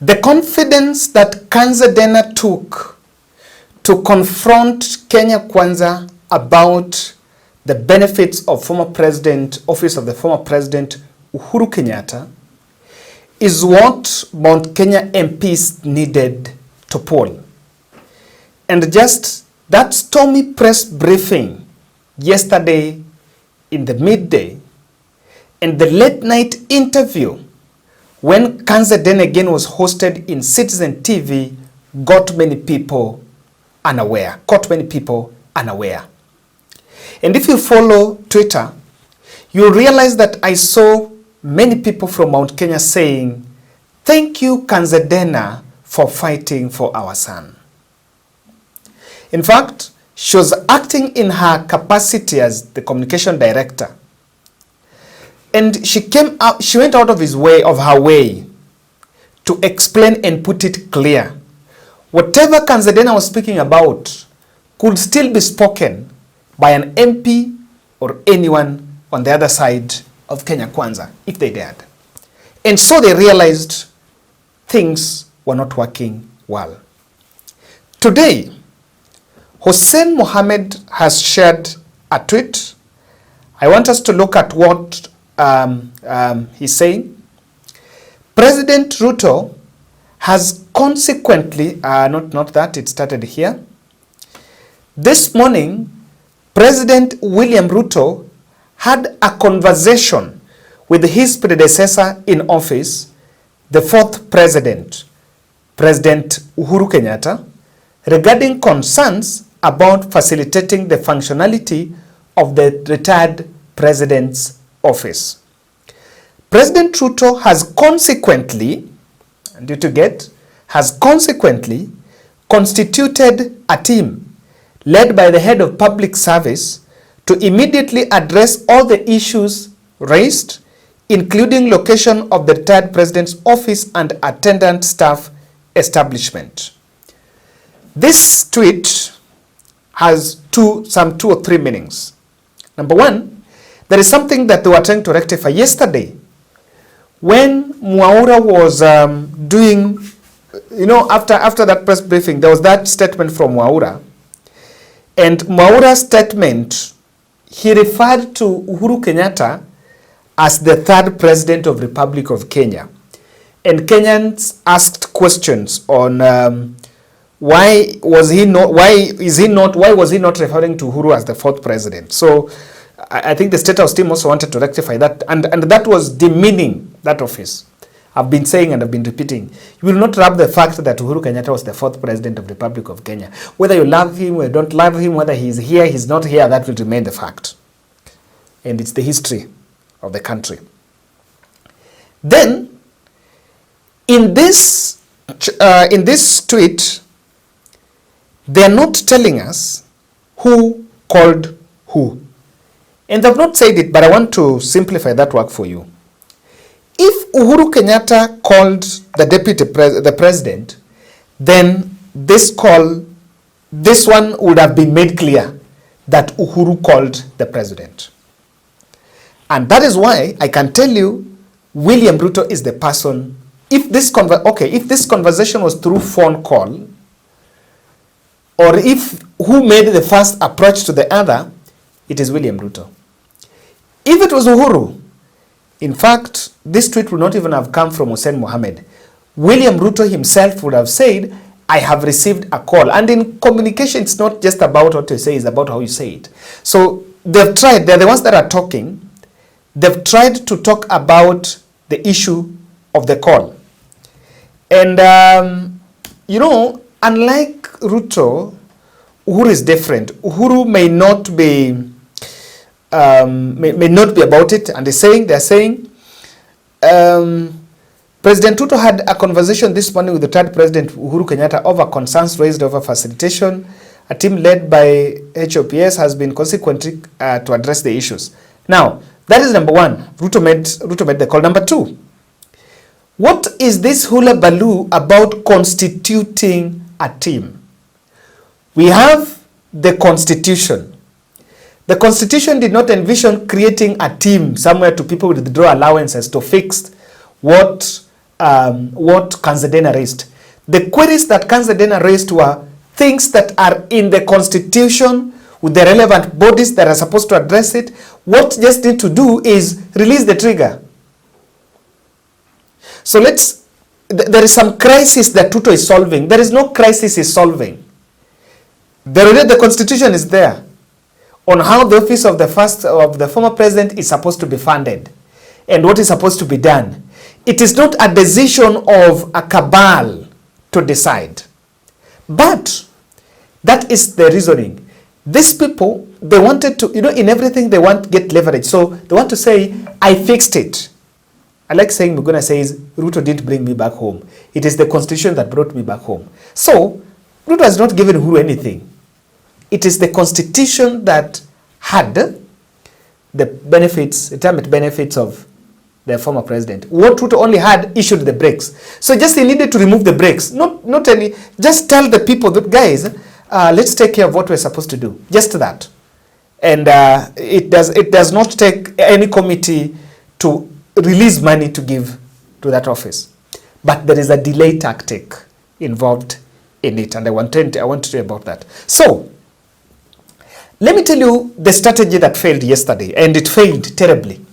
The confidence that Kanze Dena took to confront Kenya Kwanza about the benefits of office of the former president Uhuru Kenyatta is what Mount Kenya MPs needed to poll. And just that stormy press briefing yesterday in the midday and the late night interview when Kanze Dena again was hosted in Citizen TV got many people unaware. And if you follow Twitter, you'll realize that I saw many people from Mount Kenya saying, "Thank you, Kanze Dena, for fighting for our son." In fact, she was acting in her capacity as the communication director. And she went out of her way to explain and put it clear. Whatever Kanze Dena was speaking about could still be spoken by an MP or anyone on the other side of Kenya Kwanza, if they dared. And so they realized things were not working well. Today, Hussein Mohammed has shared a tweet. I want us to look at what he's saying. President Ruto has consequently, not that, it started here. This morning, President William Ruto had a conversation with his predecessor in office, the fourth president, President Uhuru Kenyatta, regarding concerns about facilitating the functionality of the retired president's office. President Ruto has consequently, constituted a team led by the head of public service to immediately address all the issues raised, including location of the retired president's office and attendant staff establishment. This tweet has some two or three meanings. Number one, there is something that they were trying to rectify yesterday when Uhuru was doing, after that press briefing, there was that statement from Uhuru. And Uhru's statement, he referred to Uhuru Kenyatta as the third president of Republic of Kenya. And Kenyans asked questions on why was he not referring to Uhuru as the fourth president. So I think the State House team also wanted to rectify that, and that was demeaning that office. I've been saying and I've been repeating, you will not rub the fact that Uhuru Kenyatta was the fourth president of the Republic of Kenya. Whether you love him or don't love him, whether he's here, he's not here, that will remain the fact. And it's the history of the country. Then, in this tweet, they're not telling us who called who. And they've not said it, but I want to simplify that work for you. If Uhuru Kenyatta called the president, then this one would have been made clear that Uhuru called the president. And that is why I can tell you William Ruto is the person. If this conversation was through phone call, or if who made the first approach to the other, it is William Ruto. If it was Uhuru, in fact, this tweet would not even have come from Hussein Mohammed. William Ruto himself would have said, I have received a call. And in communication, it's not just about what you say, it's about how you say it. So they've tried, they're the ones that are talking. They've tried to talk about the issue of the call. And, unlike Ruto, Uhuru is different. Uhuru may not be about it, and they're saying President Ruto had a conversation this morning with the third president Uhuru Kenyatta over concerns raised over facilitation. A team led by HOPS has been consequently to address the issues. Now, that is number one. Ruto made the call. Number two, what is this hula baloo about constituting a team? We have the Constitution. The Constitution did not envision creating a team somewhere to people with withdrawal allowances to fix what what Kanze Dena raised. The queries that Kanze Dena raised were things that are in the constitution with the relevant bodies that are supposed to address it. What just need to do is release the trigger. So there is some crisis that Ruto is solving. There is no crisis he's solving. The constitution is there on how the office of the former president is supposed to be funded and what is supposed to be done. It is not a decision of a cabal to decide. But that is the reasoning. These people, they wanted to, in everything they want to get leverage. So they want to say, I fixed it. I like saying, Muguna says, Ruto didn't bring me back home. It is the constitution that brought me back home. So, Ruto has not given Uhuru anything. It is the constitution that had the benefits, the retirement benefits of the former president. What Ruto only had issued the brakes. So just he needed to remove the brakes. Not any, just tell the people that, guys, let's take care of what we're supposed to do. Just that. And it does not take any committee to release money to give to that office. But there is a delay tactic involved in it, and I want to tell you about that. So, let me tell you the strategy that failed yesterday, and it failed terribly.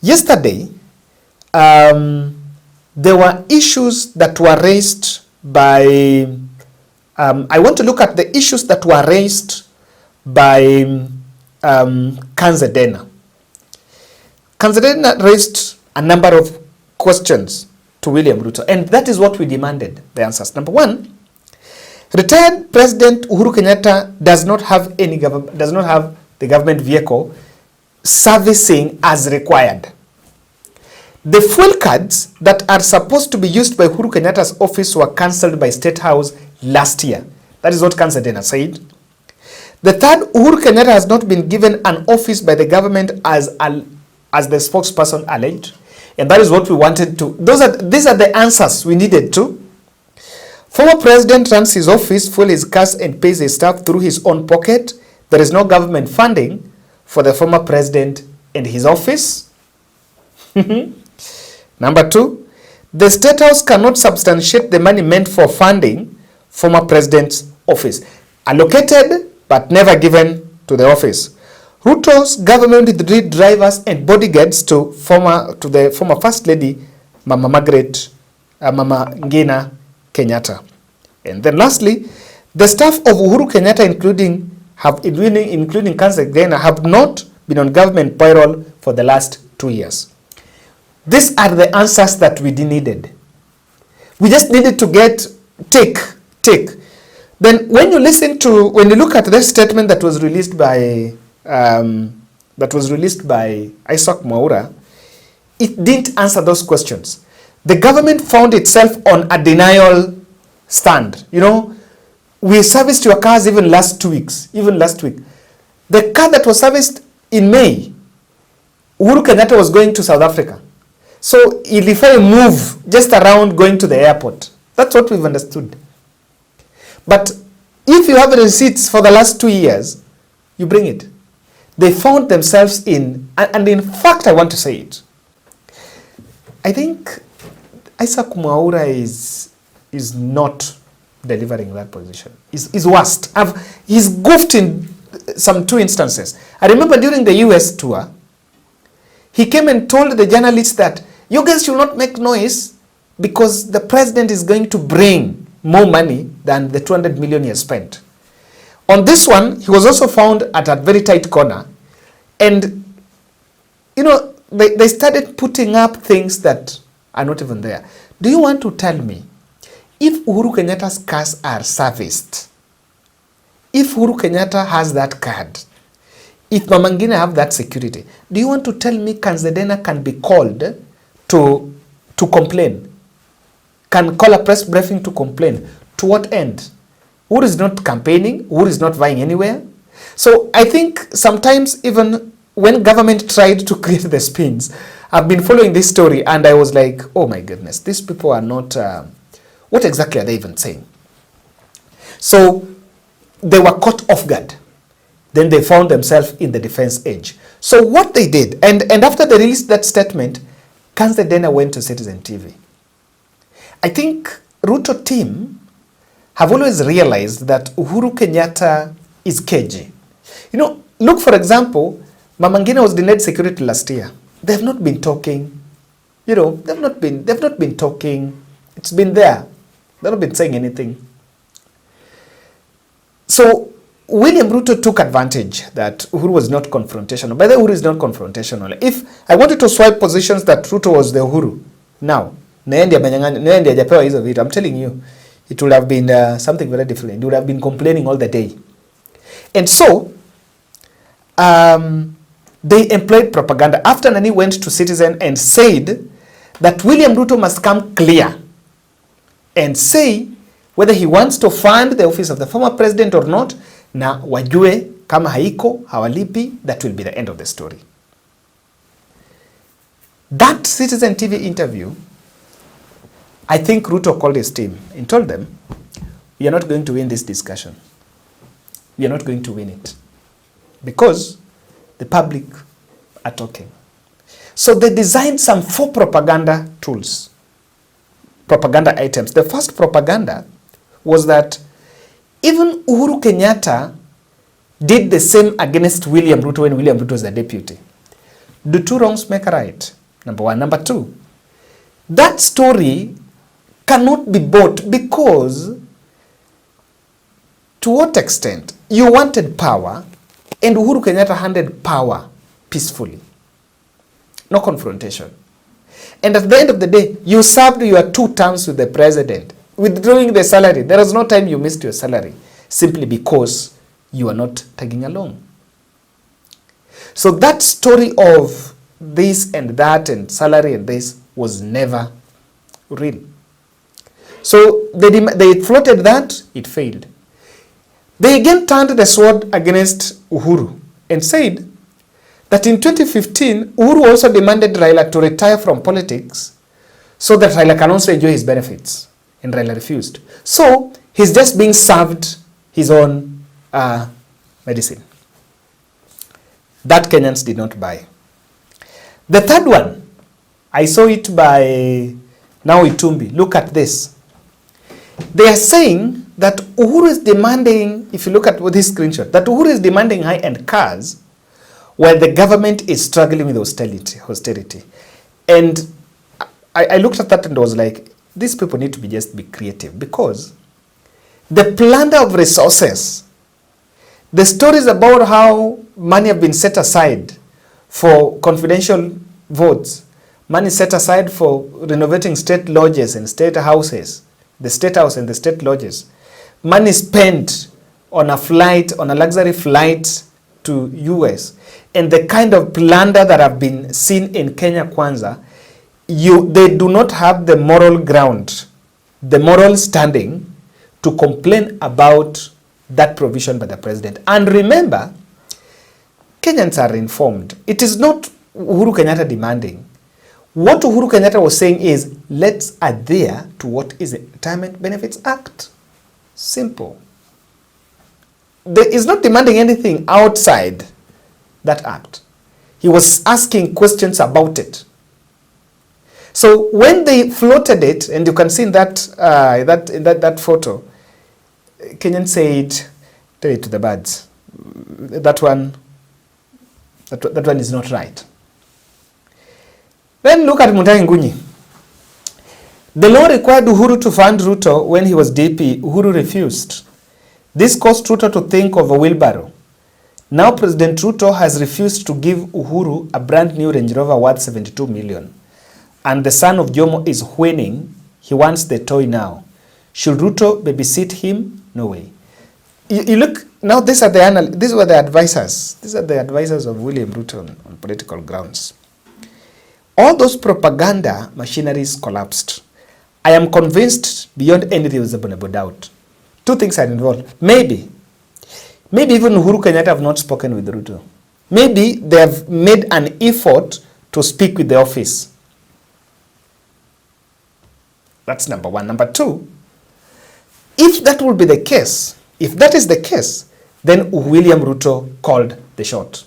Yesterday, there were issues that were raised by, I want to look at the issues that were raised by Kanze Dena. Kanze Dena raised a number of questions to William Ruto, and that is what we demanded the answers. Number one, retired President Uhuru Kenyatta does not have the government vehicle servicing as required. The fuel cards that are supposed to be used by Uhuru Kenyatta's office were cancelled by State House last year. That is what Kanze Dena said. The third, Uhuru Kenyatta has not been given an office by the government as the spokesperson alleged. And that is what we wanted to. These are the answers we needed to. Former president runs his office, fuels his cars, and pays his staff through his own pocket. There is no government funding for the former president and his office. Number two, the State House cannot substantiate the money meant for funding former president's office. Allocated, but never given to the office. Ruto's government withdrew drivers and bodyguards to the former First Lady, Mama Ngina Kenyatta. And then lastly, the staff of Uhuru Kenyatta, including Kanze Dena, have not been on government payroll for the last 2 years. These are the answers that we needed. We just needed to get take. Then when you look at the statement that was released by Isaac Mwaura, it didn't answer those questions. The government found itself on a denial stand. We serviced your cars even last week. The car that was serviced in May, Uhuru Kenyatta was going to South Africa. So if I move just around going to the airport, that's what we've understood. But if you have receipts for the last 2 years, you bring it. They found themselves in, and in fact, I want to say it. I think Isaac Mwaura is not delivering that position. Is worst. He's goofed in some 2 instances. I remember during the US tour, he came and told the journalists that you guys should not make noise because the president is going to bring more money than the 200 million he has spent. On this one, he was also found at a very tight corner. And, they started putting up things that are not even there. Do you want to tell me, if Uhuru Kenyatta's cars are serviced, if Uhuru Kenyatta has that card, if Mama Ngina have that security, do you want to tell me Kanze Dena can be called to complain? Can call a press briefing to complain? To what end? Uhuru is not campaigning. Uhuru is not vying anywhere. So I think sometimes even when government tried to create the spins, I've been following this story and I was like, oh my goodness, these people are not, what exactly are they even saying? So they were caught off guard. Then they found themselves in the defense edge. So what they did, and after they released that statement, Kanze Dena went to Citizen TV. I think Ruto team have always realized that Uhuru Kenyatta is cagey. You know, look, for example, Mama Ngina was denied security last year. They have not been talking. You know, they've not been talking. It's been there. They've not been saying anything. So William Ruto took advantage that Uhuru was not confrontational. By the way, Uhuru is not confrontational. If I wanted to swipe positions that Ruto was the Uhuru, now, I'm telling you, it would have been something very different. It would have been complaining all the day. And so, they employed propaganda. After Nani went to Citizen and said that William Ruto must come clear and say whether he wants to fund the office of the former president or not, na wajue kama haiko, hawalipi, that will be the end of the story. That Citizen TV interview, I think Ruto called his team and told them, we are not going to win this discussion. We are not going to win it. Because the public are talking. So they designed some 4 propaganda tools, propaganda items. The first propaganda was that even Uhuru Kenyatta did the same against William Ruto when William Ruto was the deputy. Do 2 wrongs make a right? Number 1. Number 2, that story cannot be bought because to what extent you wanted power and Uhuru Kenyatta handed power peacefully. No confrontation. And at the end of the day, you served your 2 terms with the president, withdrawing the salary. There was no time you missed your salary simply because you are not tagging along. So that story of this and that and salary and this was never real. So they floated that, it failed. They again turned the sword against Uhuru and said that in 2015, Uhuru also demanded Raila to retire from politics so that Raila can also enjoy his benefits. And Raila refused. So he's just being served his own medicine. That Kenyans did not buy. The third one, I saw it by now Itumbi. Look at this. They are saying that Uhuru is demanding, if you look at this screenshot, that Uhuru is demanding high-end cars while the government is struggling with austerity. And I looked at that and was like, these people need to just be creative, because the plunder of resources, the stories about how money have been set aside for confidential votes, money set aside for renovating state lodges and state houses, the state house and the state lodges, money spent on a flight, on a luxury flight to US, and the kind of plunder that have been seen in Kenya Kwanza, they do not have the moral ground, the moral standing to complain about that provision by the president. And remember, Kenyans are informed. It is not Uhuru Kenyatta demanding. What Uhuru Kenyatta was saying is, let's adhere to what is the Retirement Benefits Act. Simple. He is not demanding anything outside that act. He was asking questions about it. So when they floated it, and you can see in that photo, Kenyan said, tell it to the birds, that one is not right. Then look at Mutahi Ngunyi. The law required Uhuru to fund Ruto when he was DP. Uhuru refused. This caused Ruto to think of a wheelbarrow. Now President Ruto has refused to give Uhuru a brand new Range Rover worth 72 million. And the son of Jomo is whining. He wants the toy now. Should Ruto babysit him? No way. You look, now these were the advisors. These are the advisors of William Ruto on political grounds. All those propaganda machineries collapsed. I am convinced beyond any reasonable doubt. 2 things are involved. Maybe even Uhuru Kenyatta have not spoken with Ruto. Maybe they have made an effort to speak with the office. That's number 1. Number 2, if that will be the case, if that is the case, then William Ruto called the shot,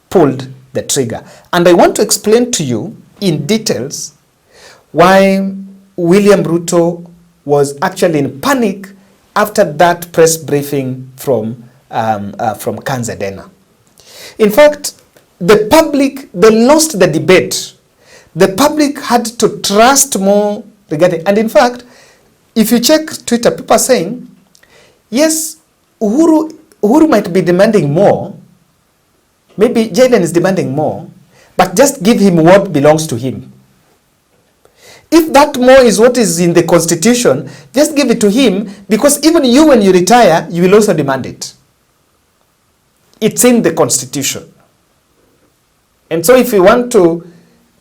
pulled the trigger. And I want to explain to you in details why William Ruto was actually in panic after that press briefing from Kanze Dena. In fact, the public, they lost the debate. The public had to trust more regarding, and in fact, if you check Twitter, people are saying, yes, Uhuru might be demanding more. Maybe Jaden is demanding more, but just give him what belongs to him. If that more is what is in the constitution, just give it to him, because even you, when you retire, you will also demand it. It's in the constitution. And so if you want to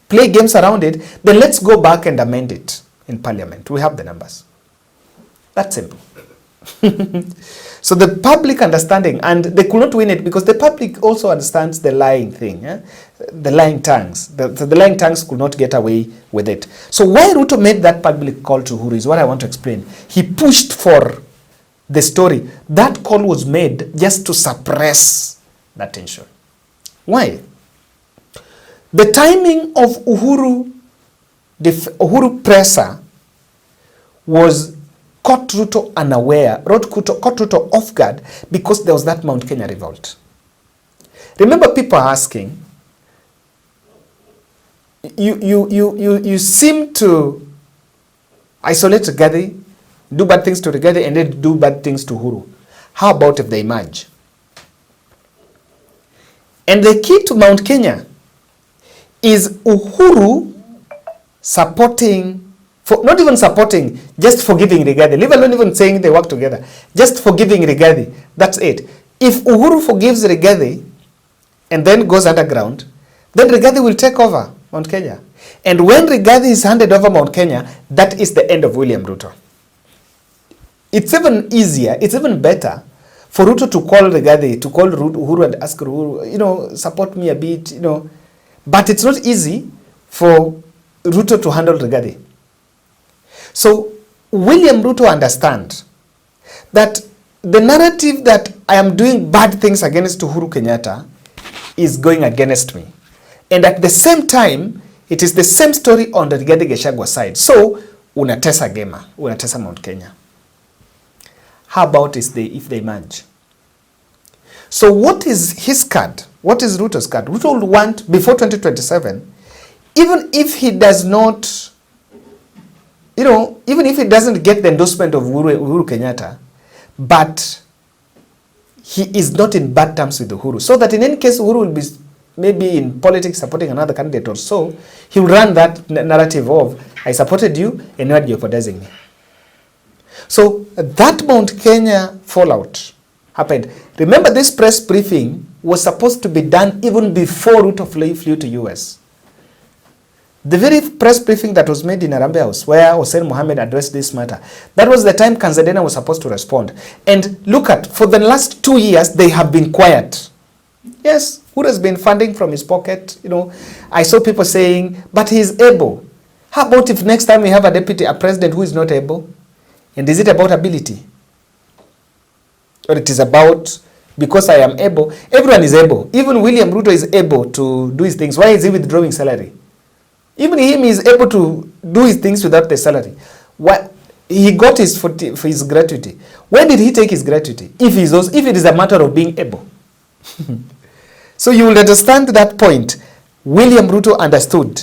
play games around it, then let's go back and amend it in parliament. We have the numbers. That's simple. So the public understanding, and they could not win it because the public also understands the lying thing, the lying tongues. The lying tongues could not get away with it. So why Ruto made that public call to Uhuru is what I want to explain. He pushed for the story. That call was made just to suppress that tension. Why? The timing of Uhuru, the Uhuru presser was caught Ruto unaware, caught Ruto off guard because there was that Mount Kenya revolt. Remember, people are asking, you seem to isolate Rigathi, do bad things to Rigathi, and then do bad things to Uhuru. How about if they merge? And the key to Mount Kenya is Uhuru supporting, not even supporting, just forgiving Rigathi. Leave alone even saying they work together. Just forgiving Rigathi. That's it. If Uhuru forgives Rigathi and then goes underground, then Rigathi will take over Mount Kenya. And when Rigathi is handed over Mount Kenya, that is the end of William Ruto. It's even easier, it's even better for Ruto to call Rigathi, to call Uhuru and ask Uhuru, support me a bit, But it's not easy for Ruto to handle Rigathi. So William Ruto understands that the narrative that I am doing bad things against Uhuru Kenyatta is going against me. And at the same time, it is the same story on the Rigathi Gachagua side. So, unatesa Gema, unatesa Mount Kenya. How about if they merge? So what is his card? What is Ruto's card? Ruto will want, before 2027, even if he does not, even if he doesn't get the endorsement of Uhuru Kenyatta, but he is not in bad terms with Uhuru, so that in any case Uhuru will be maybe in politics supporting another candidate or so, he will run that narrative of, I supported you and you are jeopardizing me. So that Mount Kenya fallout happened. Remember, this press briefing was supposed to be done even before Ruto flew to US. The very press briefing that was made in Harambee House, where Hussein Mohammed addressed this matter, that was the time Kanze Dena was supposed to respond. And look at, for the last 2 years, they have been quiet. Yes, Uhuru has been funding from his pocket. I saw people saying, but he is able. How about if next time we have a president who is not able? And is it about ability? Or it is about, because I am able? Everyone is able. Even William Ruto is able to do his things. Why is he withdrawing salary? Even him is able to do his things without the salary. What he got is for his gratuity. When did he take his gratuity? If it is a matter of being able. So you will understand that point. William Ruto understood.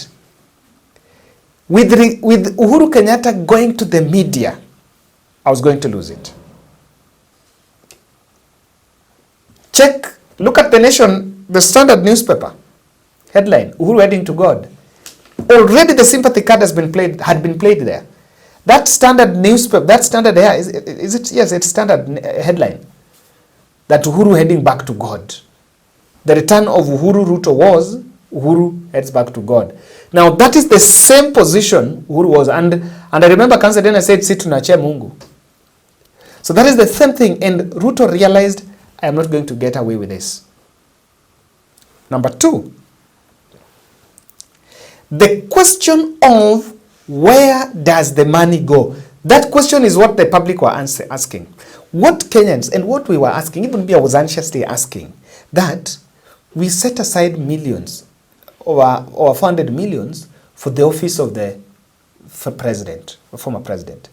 With Uhuru Kenyatta going to the media, I was going to lose it. Look at The Nation, the Standard newspaper. Headline, Uhuru heading to God. Already the sympathy card had been played there. That Standard newspaper, that Standard here, is it? Yes, it's Standard headline. That Uhuru heading back to God. The return of Uhuru Ruto was, Uhuru heads back to God. Now that is the same position Uhuru was. And I remember Kanze Dena said, "Si tunachia Mungu." So that is the same thing. And Ruto realized, I am not going to get away with this. Number two, the question of where does the money go? That question is what the public were asking. What Kenyans, and what we were asking, even me, I was anxiously asking, that we set aside millions, over 400 millions, for the office of the president, former president.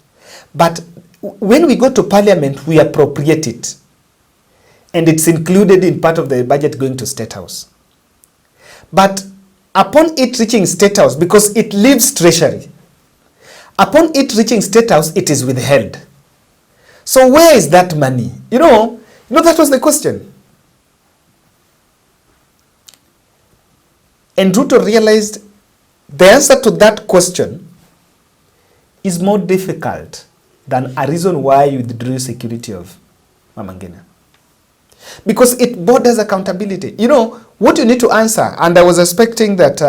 But when we go to parliament, we appropriate it. And it's included in part of the budget going to State House. But upon it reaching State House, because it leaves Treasury, upon it reaching State House, it is withheld. So where is that money? You know, that was the question. And Ruto realized the answer to that question is more difficult than a reason why you withdrew security of Mama Ngina. Because it borders accountability. You know, what you need to answer, and I was expecting that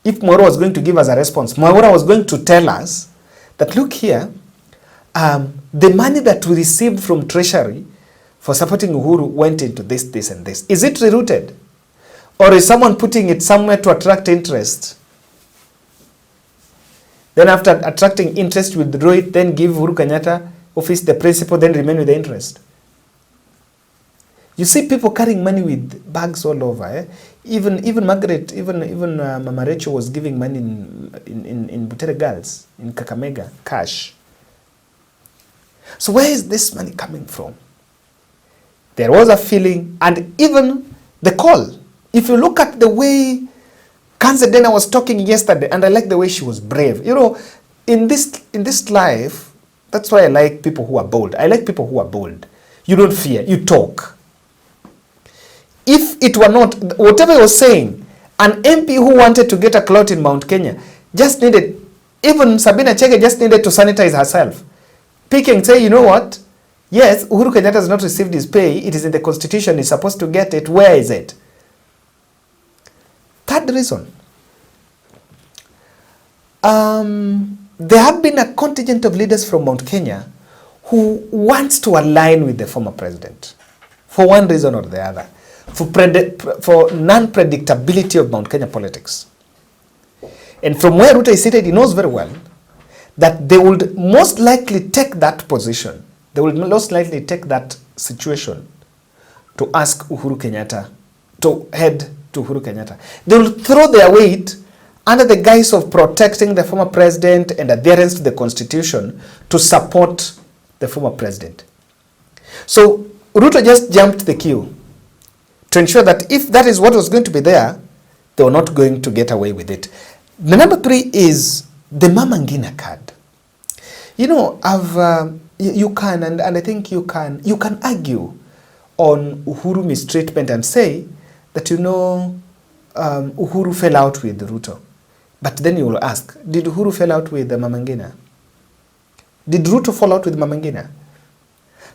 if Mwaura was going to give us a response, Mwaura was going to tell us that, look here, the money that we received from Treasury for supporting Uhuru went into this, this, and this. Is it rerouted? Or is someone putting it somewhere to attract interest? Then after attracting interest, withdraw it, then give Uhuru Kenyatta office the principal, then remain with the interest. You see people carrying money with bags all over. Eh? Even Margaret, even Mama Rachel was giving money in Butere Girls, in Kakamega, cash. So where is this money coming from? There was a feeling, and even the call. If you look at the way Kanze Dena was talking yesterday, and I like the way she was brave. You know, in this life, that's why I like people who are bold. I like people who are bold. You don't fear, you talk. If it were not, whatever he was saying, an MP who wanted to get a clout in Mount Kenya just needed, even Sabina Chege just needed to sanitize herself. Pick and say, you know what? Yes, Uhuru Kenyatta has not received his pay. It is in the constitution. He's supposed to get it. Where is it? Third reason. There have been a contingent of leaders from Mount Kenya who wants to align with the former president for one reason or the other, for non-predictability of Mount Kenya politics. And from where Ruto is seated, he knows very well that they would most likely take that position. They will most likely take that situation to ask Uhuru Kenyatta, to head to Uhuru Kenyatta. They will throw their weight under the guise of protecting the former president and adherence to the constitution to support the former president. So Ruto just jumped the queue to ensure that if that is what was going to be there, they were not going to get away with it. The number three is the Mama Ngina card. You know, you can, and I think you can argue on Uhuru mistreatment and say that, you know, Uhuru fell out with Ruto. But then you will ask, did Uhuru fell out with Mama Ngina? Did Ruto fall out with Mama Ngina?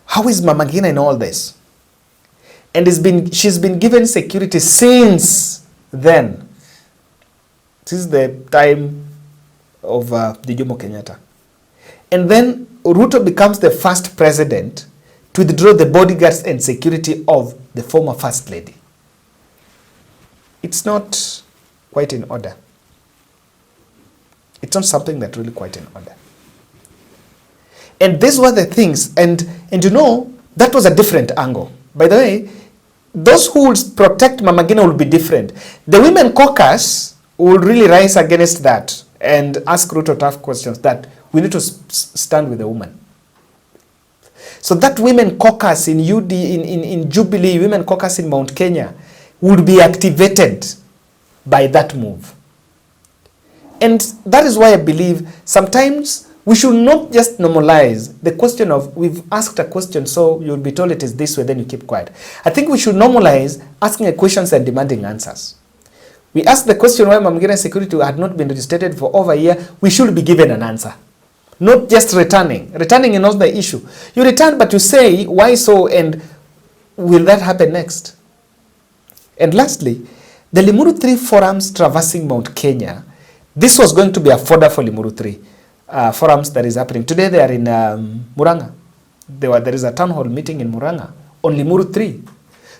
How is Mama Ngina in all this? And she's been given security since then. Since the time of the Jomo Kenyatta. And then Ruto becomes the first president to withdraw the bodyguards and security of the former first lady. It's not quite in order. It's not something that's really quite in order. And these were the things, and you know, that was a different angle. By the way, those who would protect Mama Ngina will be different. The women caucus will really rise against that and ask Ruto tough questions that we need to stand with the woman. So that women caucus in in Jubilee, women caucus in Mount Kenya would be activated by that move. And that is why I believe sometimes we should not just normalize the question of, we've asked a question, so you'll be told it is this way, then you keep quiet. I think we should normalize asking questions and demanding answers. We asked the question why Mama Ngina security had not been registered for over a year. We should be given an answer. Not just returning. Returning is not the issue. You return, but you say, why so, and will that happen next? And lastly, the Limuru 3 forums traversing Mount Kenya. This was going to be a fodder for Limuru 3 forums that is happening. Today they are in Muranga. There is a town hall meeting in Muranga on Limuru 3.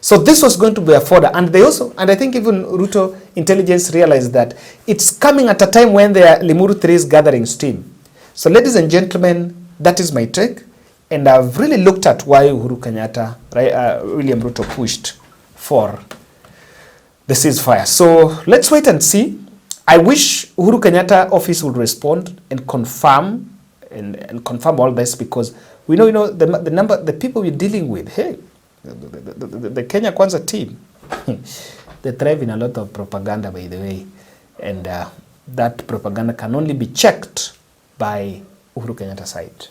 So this was going to be a fodder. And I think even Ruto intelligence realized that it's coming at a time when the Limuru 3 is gathering steam. So ladies and gentlemen, that is my take. And I've really looked at why Uhuru Kenyatta, William Ruto pushed for the ceasefire. So let's wait and see. I wish Uhuru Kenyatta office would respond and confirm and confirm all this, because we know the people we're dealing with. Hey, the Kenya Kwanza team, they thrive in a lot of propaganda, by the way, and that propaganda can only be checked by Uhuru Kenyatta side.